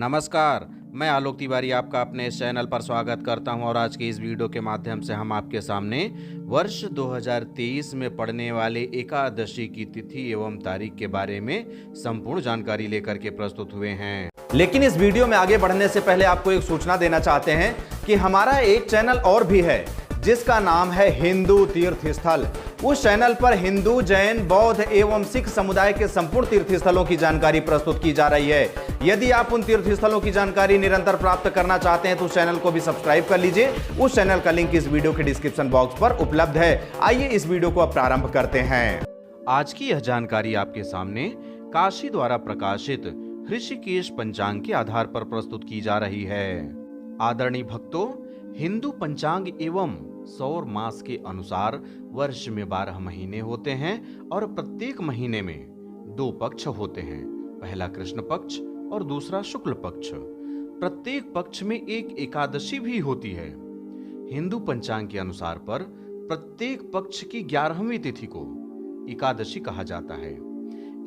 नमस्कार, मैं आलोक तिवारी आपका अपने इस चैनल पर स्वागत करता हूं और आज के इस वीडियो के माध्यम से हम आपके सामने वर्ष 2023 में पड़ने वाले एकादशी की तिथि एवं तारीख के बारे में संपूर्ण जानकारी लेकर के प्रस्तुत हुए हैं। लेकिन इस वीडियो में आगे बढ़ने से पहले आपको एक सूचना देना चाहते हैं कि हमारा एक चैनल और भी है जिसका नाम है हिंदू तीर्थ स्थल। उस चैनल पर हिंदू, जैन, बौद्ध एवं सिख समुदाय के संपूर्ण तीर्थ स्थलों की जानकारी प्रस्तुत की जा रही है। यदि आप उन तीर्थ स्थलों की जानकारी निरंतर प्राप्त करना चाहते हैं तो उस चैनल को भी सब्सक्राइब कर लीजिए। उस चैनल का लिंक इस वीडियो के डिस्क्रिप्शन बॉक्स पर उपलब्ध है। आइए इस वीडियो को अब प्रारंभ करते हैं। आज की यह जानकारी आपके सामने काशी द्वारा प्रकाशित ऋषिकेश पंचांग के आधार पर प्रस्तुत की जा रही है। आदरणीय भक्तों, हिंदू पंचांग एवं सौर मास के अनुसार वर्ष में 12 महीने होते हैं और प्रत्येक महीने में 2 पक्ष होते हैं, पहला कृष्ण पक्ष और दूसरा शुक्ल पक्ष। प्रत्येक पक्ष में एक एकादशी भी होती है। हिंदू पंचांग के अनुसार पर प्रत्येक पक्ष की 11वीं तिथि को एकादशी कहा जाता है।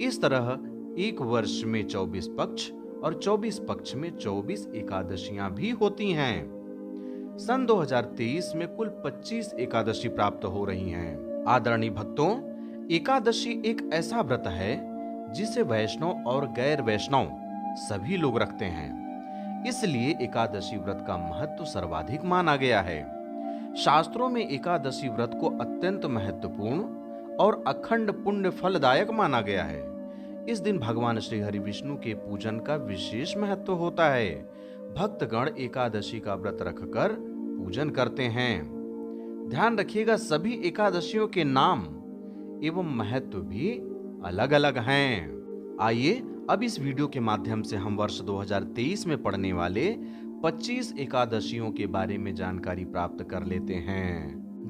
इस तरह एक वर्ष में 24 पक्ष और 24 पक्ष में 24 एकादशियां भी होती हैं। सन 2023 में कुल 25 एकादशी प्राप्त हो रही हैं। आदरणीय भक्तों, एकादशी एक ऐसा व्रत है जिसे वैष्णव और गैर वैष्णव सभी लोग रखते हैं। इसलिए एकादशी व्रत का महत्व सर्वाधिक माना गया है। शास्त्रों में एकादशी व्रत को अत्यंत महत्वपूर्ण और अखंड पुण्य फलदायक माना गया है। इस दिन भगवान श्री हरि विष्णु के पूजन का विशेष महत्व होता है। भक्तगण एकादशी का व्रत रखकर पूजन करते हैं। ध्यान रखिएगा, सभी एकादशियों के नाम एवं महत्व भी अलग अलग हैं। आइए अब इस वीडियो के माध्यम से हम वर्ष 2023 में पड़ने वाले 25 एकादशियों के बारे में जानकारी प्राप्त कर लेते हैं।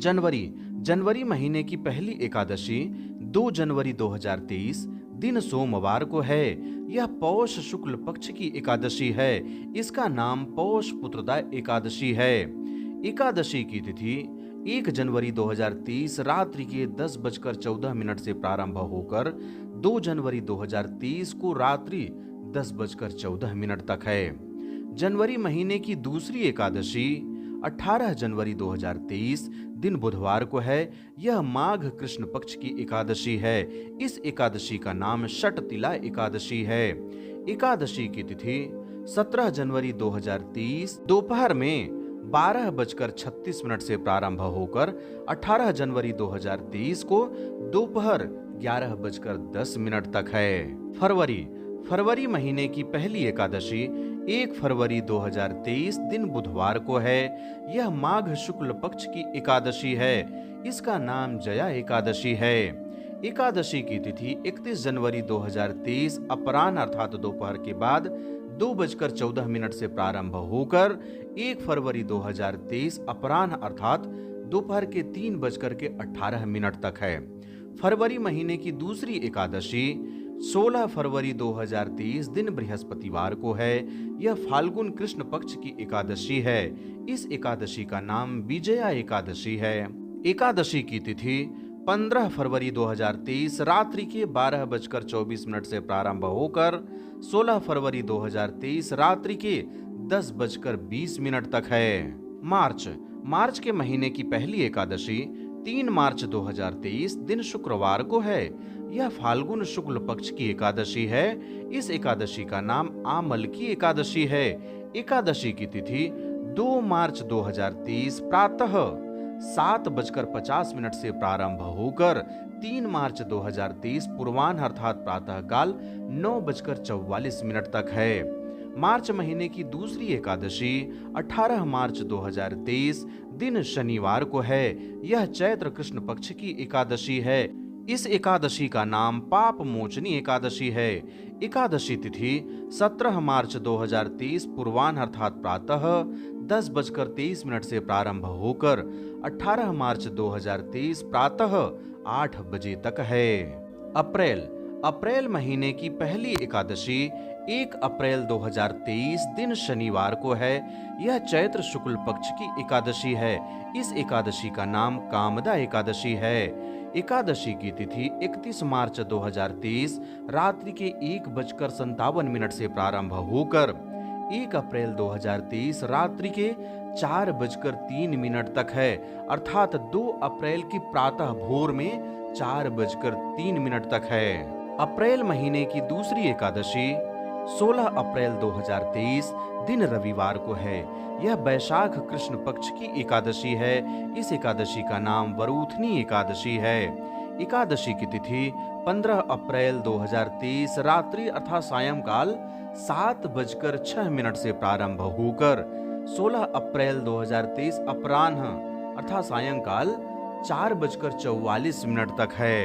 जनवरी महीने की पहली एकादशी 2 जनवरी 2023 दिन सोमवार को है। यह पौष शुक्ल पक्ष की एकादशी है। इसका नाम पौष पुत्रदा एकादशी है। एकादशी की तिथि 1 जनवरी 2030 रात्रि के 10:14 से प्रारंभ होकर 2 जनवरी 2030 को रात्रि 10:14 तक है। जनवरी महीने की दूसरी एकादशी 18 जनवरी 2023 दिन बुधवार को है। यह माघ कृष्ण पक्ष की एकादशी है। इस एकादशी का नाम षटतिला एकादशी है। एकादशी की तिथि 17 जनवरी 2030 दोपहर में 12:36 से प्रारंभ होकर 18 जनवरी 2030 को दोपहर 11:10 तक है। फरवरी महीने की पहली एकादशी 1 फरवरी 2023 दिन बुधवार को है। यह माघ शुक्ल पक्ष की एकादशी है। इसका नाम जया एकादशी है। एकादशी की तिथि 31 जनवरी 2023 अपराह्न अर्थात दोपहर के बाद 2:14 से प्रारंभ होकर 1 फरवरी 2023 अपराह्न अर्थात दोपहर के 3:18 तक है। फरवरी महीने की दूसरी एकादशी 16 फरवरी 2030 दिन बृहस्पतिवार को है। यह फाल्गुन कृष्ण पक्ष की एकादशी है। इस एकादशी का नाम विजया एकादशी है। एकादशी की तिथि 15 फरवरी 2023 रात्रि के 12:24 से प्रारंभ होकर 16 फरवरी 2023 रात्रि के 10:20 तक है। मार्च के महीने की पहली एकादशी 3 मार्च 2023 दिन शुक्रवार को है। यह फाल्गुन शुक्ल पक्ष की एकादशी है। इस एकादशी का नाम आमल की एकादशी है। एकादशी की तिथि 2 मार्च 2030 प्रातः 7:50 से प्रारंभ होकर 3 मार्च 2030 पूर्वाह्न अर्थात प्रातः काल 9:44 तक है। मार्च महीने की दूसरी एकादशी 18 मार्च 2023 दिन शनिवार को है। यह चैत्र कृष्ण पक्ष की एकादशी है। इस एकादशी का नाम पाप मोचनी एकादशी है। एकादशी तिथि 17 मार्च 2030 पूर्वाह्न अर्थात प्रातः 10:23 से प्रारंभ होकर 18 मार्च 2030 प्रातः 8 बजे तक है। अप्रैल महीने की पहली एकादशी 1 अप्रैल 2023 दिन शनिवार को है। यह चैत्र शुक्ल पक्ष की एकादशी है। इस एकादशी का नाम कामदा एकादशी है। एकादशी की तिथि 31 मार्च 2030 रात्रि के 1:57 से प्रारंभ होकर 1 अप्रैल 2023 रात्रि के 4:03 तक है, अर्थात 2 अप्रैल की प्रातः भोर में 4:03 तक है। अप्रैल महीने की दूसरी एकादशी 16 अप्रैल 2023 दिन रविवार को है। यह वैशाख कृष्ण पक्ष की एकादशी है। इस एकादशी का नाम वरूथनी एकादशी है। एकादशी की तिथि 15 अप्रैल 2023 रात्रि अर्थात सायंकाल 7:06 से प्रारंभ होकर 16 अप्रैल 2023 अपराह्न अर्थात सायंकाल 4:44 तक है।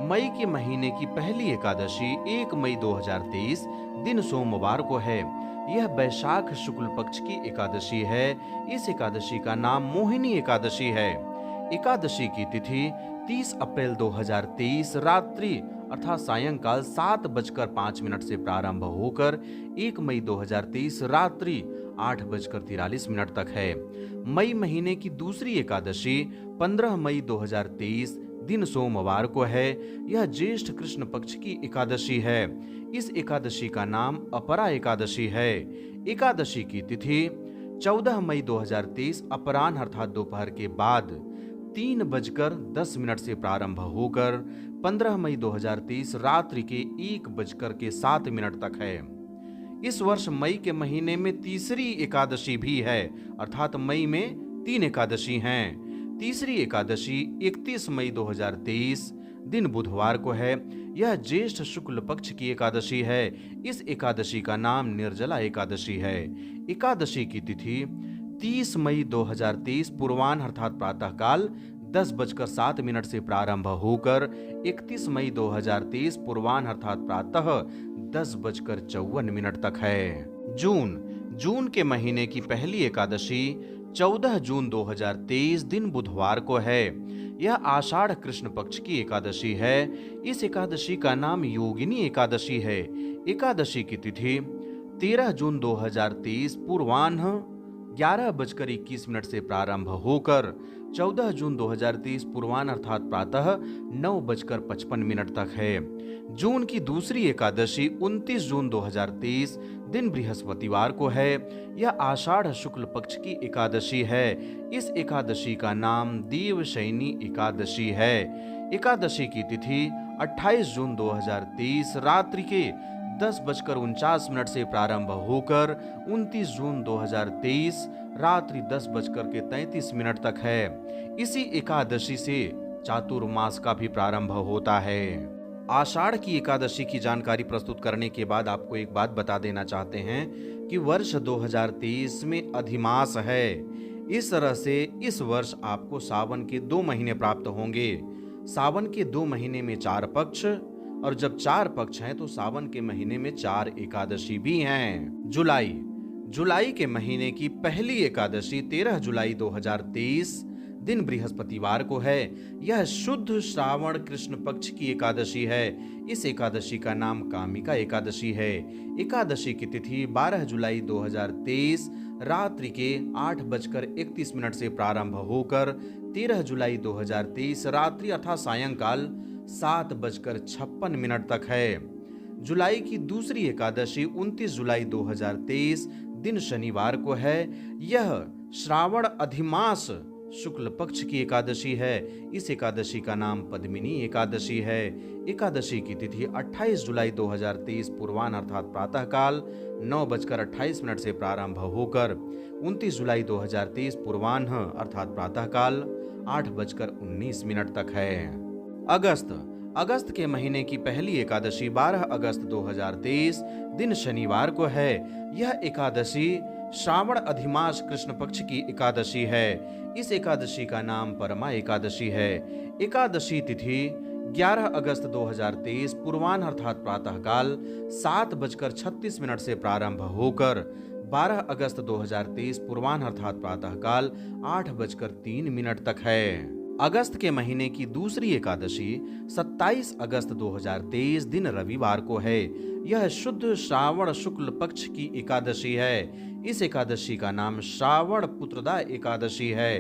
मई के महीने की पहली एकादशी 1 मई 2023 दिन सोमवार को है। यह वैशाख शुक्ल पक्ष की एकादशी है। इस एकादशी का नाम मोहिनी एकादशी है। एकादशी की तिथि 30 अप्रैल 2023 रात्रि अर्थात सायंकाल 7:05 से प्रारंभ होकर 1 मई 2023 रात्रि 8:43 तक है। मई महीने की दूसरी एकादशी 15 मई 2023 दिन सोमवार को है। यह ज्येष्ठ कृष्ण पक्ष की एकादशी है। इस एकादशी का नाम अपरा एकादशी है। एकादशी की तिथि 14 मई 2023 अपराह्न अर्थात दोपहर के बाद 3:10 से प्रारंभ होकर 15 मई 2023 रात्रि के 1:07 तक है। इस वर्ष मई के महीने में तीसरी एकादशी भी है, अर्थात मई में 3 एकादशी हैं। तीसरी एकादशी 31 मई 2023 दिन बुधवार को है। यह ज्येष्ठ शुक्ल पक्ष की एकादशी है। इस एकादशी का नाम निर्जला एकादशी है। एकादशी की तिथि 30 मई 2023 पूर्वाह्न अर्थात प्रातःकाल 10:07 से प्रारंभ होकर 31 मई 2023 पूर्वाह्न अर्थात प्रातः 10:54 तक है। जून के महीने की पहली एकादशी 14 जून 2023 दिन बुधवार को है। यह आषाढ़ कृष्ण पक्ष की एकादशी है। इस एकादशी का नाम योगिनी एकादशी है। एकादशी की तिथि 13 जून 2023 पूर्वाह्न 11:21 से प्रारंभ होकर 14 जून 2023 पूर्वाह्न अर्थात प्रातः 9:55 तक है। जून की दूसरी एकादशी 29 जून 2023 दिन बृहस्पतिवार को है। यह आषाढ़ शुक्ल पक्ष की एकादशी है। इस एकादशी का नाम देवशयनी एकादशी है। एकादशी की तिथि 28 जून 2023 रात्रि के 10:49 से प्रारंभ होकर 29 जून 2023 रात्रि 10:33 तक है। इसी एकादशी से चातुर्मास का भी प्रारंभ होता है। आषाढ़ की एकादशी की जानकारी प्रस्तुत करने के बाद आपको एक बात बता देना चाहते हैं कि वर्ष 2023 में अधिमास है। इस तरह से इस वर्ष आपको सावन के 2 महीने प्राप्त होंगे। सावन के 2 महीने में 4 पक्ष, और जब 4 पक्ष हैं तो सावन के महीने में 4 एकादशी भी हैं। जुलाई के महीने की पहली एकादशी 13 जुलाई 2023 दिन बृहस्पतिवार को है। यह शुद्ध श्रावण कृष्ण पक्ष की एकादशी है। इस एकादशी का नाम कामिका एकादशी है। एकादशी की तिथि 12 जुलाई 2023 रात्रि के 8:31 से प्रारंभ होकर 13 जुलाई 2023 रात्रि अर्थात सायंकाल 7:56 तक है। जुलाई की दूसरी एकादशी 29 जुलाई 2023 दिन शनिवार को है। यह श्रावण अधिमास शुक्ल पक्ष की एकादशी है। इस एकादशी का नाम पद्मिनी एकादशी है। एकादशी की तिथि 28 जुलाई 2023 पूर्वाह्न अर्थात प्रातःकाल 9:28 से प्रारंभ होकर 29 जुलाई 2023 पूर्वाह्न अर्थात प्रातःकाल 8:19 तक है। अगस्त के महीने की पहली एकादशी 12 अगस्त 2023 दिन शनिवार को है। यह एकादशी श्रावण अधिमास कृष्ण पक्ष की एकादशी है। इस एकादशी का नाम परमा एकादशी है। एकादशी तिथि 11 अगस्त 2023 पूर्वाह्न अर्थात प्रातःकाल 7:36 से प्रारंभ होकर 12 अगस्त 2023 पूर्वाह्न अर्थात प्रातःकाल 8:03 तक है। अगस्त के महीने की दूसरी एकादशी 27 अगस्त 2023 दिन रविवार को है। यह शुद्ध श्रावण शुक्ल पक्ष की एकादशी है। इस एकादशी का नाम श्रावण पुत्रदा एकादशी है।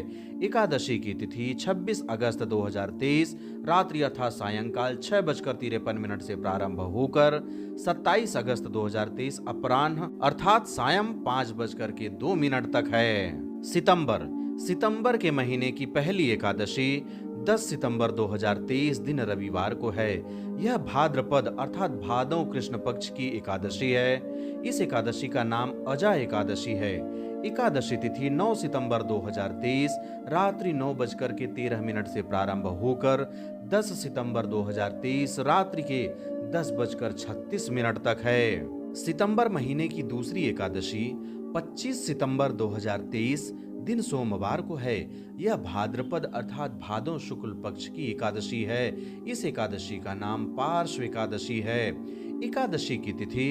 एकादशी की तिथि 26 अगस्त 2023 रात्रि अर्थात सायंकाल 6:53 से प्रारंभ होकर 27 अगस्त 2023 अपराह्न अर्थात सायं 5:02 तक है। सितंबर के महीने की पहली एकादशी 10 सितंबर 2023 दिन रविवार को है। यह भाद्रपद अर्थात भादौ कृष्ण पक्ष की एकादशी है। इस एकादशी का नाम अजा एकादशी है। एकादशी तिथि 9 सितंबर 2023 रात्रि 9:13 से प्रारंभ होकर 10 सितंबर 2023 रात्रि के 10:36 तक है। सितंबर महीने की दूसरी एकादशी 25 सितंबर 2023 दिन सोमवार को है। यह भाद्रपद अर्थात भादौ शुक्ल पक्ष की एकादशी है। इस एकादशी का नाम पार्श्व एकादशी है। एकादशी की तिथि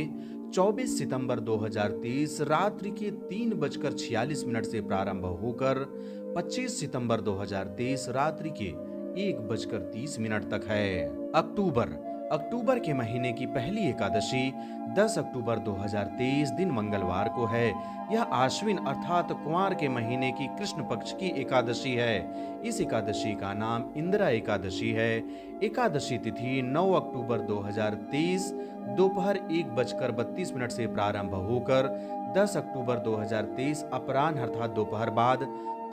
24 सितंबर 2023 रात्रि के 3:46 से प्रारंभ होकर 25 सितंबर 2023 रात्रि के 1:30 तक है। अक्टूबर के महीने की पहली एकादशी 10 अक्टूबर 2023 दिन मंगलवार को है। यह आश्विन अर्थात कुंवार के महीने की कृष्ण पक्ष की एकादशी है। इस एकादशी का नाम इंदिरा एकादशी है। एकादशी तिथि 9 अक्टूबर 2023 दोपहर 1:32 से प्रारंभ होकर 10 अक्टूबर 2023 अपराह्न अर्थात दोपहर बाद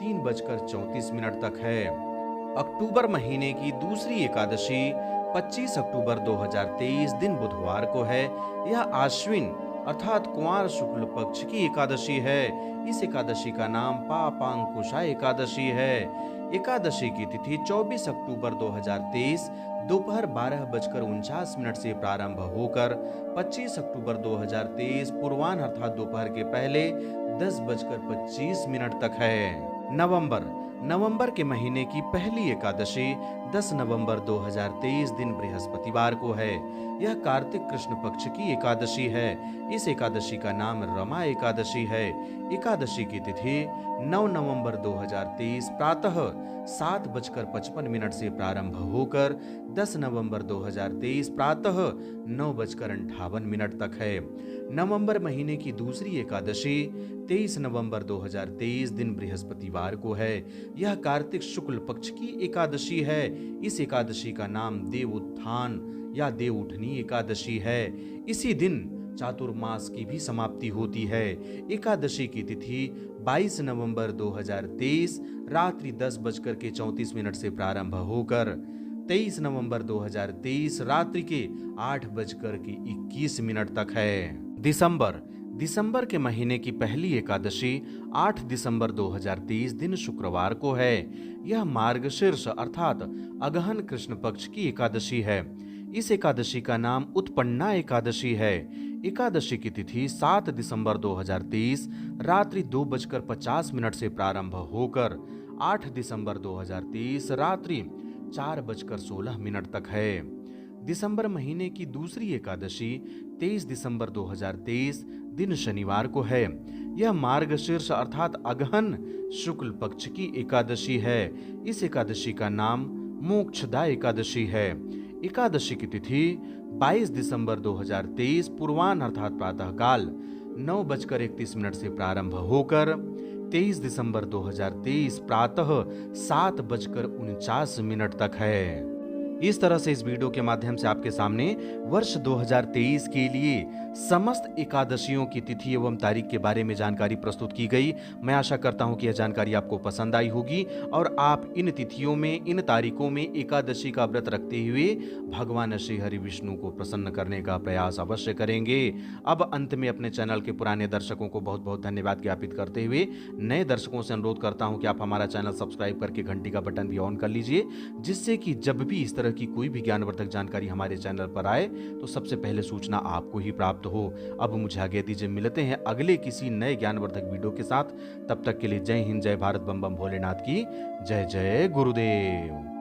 3:34 तक है। अक्टूबर महीने की दूसरी एकादशी 25 अक्टूबर 2023 दिन बुधवार को है। यह आश्विन अर्थात कुंवार शुक्ल पक्ष की एकादशी है। इस एकादशी का नाम पापांकुशा एकादशी है। एकादशी की तिथि 24 अक्टूबर 2023 दोपहर 12:49 से प्रारंभ होकर 25 अक्टूबर 2023 पूर्वाह्न अर्थात दोपहर के पहले 10:25 तक है। नवंबर के महीने की पहली एकादशी 10 नवंबर 2023 दिन बृहस्पतिवार को है। यह कार्तिक कृष्ण पक्ष की एकादशी है। इस एकादशी का नाम रमा एकादशी है। एकादशी की तिथि 9 नवंबर 2023 प्रातः 7:55 से प्रारंभ होकर 10 नवंबर 2023 प्रातः 9:58 तक है। नवंबर महीने की दूसरी एकादशी 23 नवंबर 2023 दिन बृहस्पतिवार को है। यह कार्तिक शुक्ल पक्ष की एकादशी है। इस एकादशी का नाम देव उत्थान या देव उठनी एकादशी है। इसी दिन चातुर्मास की भी समाप्ति होती है। एकादशी की तिथि 22 नवंबर 2023 रात्रि 10:34 से प्रारंभ होकर 23 नवंबर 2023 रात्रि के 8:21 तक है। दिसंबर के महीने की पहली एकादशी 8 दिसंबर 2023 दिन शुक्रवार को है। यह मार्गशीर्ष अर्थात अगहन कृष्ण पक्ष की एकादशी है। इस एकादशी का नाम उत्पन्ना एकादशी है। एकादशी की तिथि 7 दिसंबर 2023 रात्रि 2:50 से प्रारंभ होकर 8 दिसंबर 2023 रात्रि 4:16 तक है। दिसंबर महीने की दूसरी एकादशी 23 दिसंबर 2023 दिन शनिवार को है। यह मार्गशीर्ष अर्थात अगहन शुक्ल पक्ष की एकादशी है। इस एकादशी का नाम मोक्षदा एकादशी है। एकादशी की तिथि 22 दिसंबर 2023 पूर्वाह्न अर्थात प्रातःकाल 9:31 से प्रारंभ होकर 23 दिसंबर 2023 प्रातः 7:49 तक है। इस तरह से इस वीडियो के माध्यम से आपके सामने वर्ष 2023 के लिए समस्त एकादशियों की तिथि एवं तारीख के बारे में जानकारी प्रस्तुत की गई। मैं आशा करता हूं कि यह जानकारी आपको पसंद आई होगी और आप इन तिथियों में, इन तारीखों में एकादशी का व्रत रखते हुए भगवान श्री हरि विष्णु को प्रसन्न करने का प्रयास अवश्य करेंगे। अब अंत में अपने चैनल के पुराने दर्शकों को बहुत बहुत धन्यवाद ज्ञापित करते हुए नए दर्शकों से अनुरोध करता हूं कि आप हमारा चैनल सब्सक्राइब करके घंटी का बटन भी ऑन कर लीजिए, जिससे कि जब भी इस तरह की कोई भी ज्ञानवर्धक जानकारी हमारे चैनल पर आए तो सबसे पहले सूचना आपको ही प्राप्त हो। अब मुझे आगे दीजिए, मिलते हैं अगले किसी नए ज्ञानवर्धक वीडियो के साथ। तब तक के लिए जय हिंद, जय भारत, बम बम भोलेनाथ की जय। जय गुरुदेव।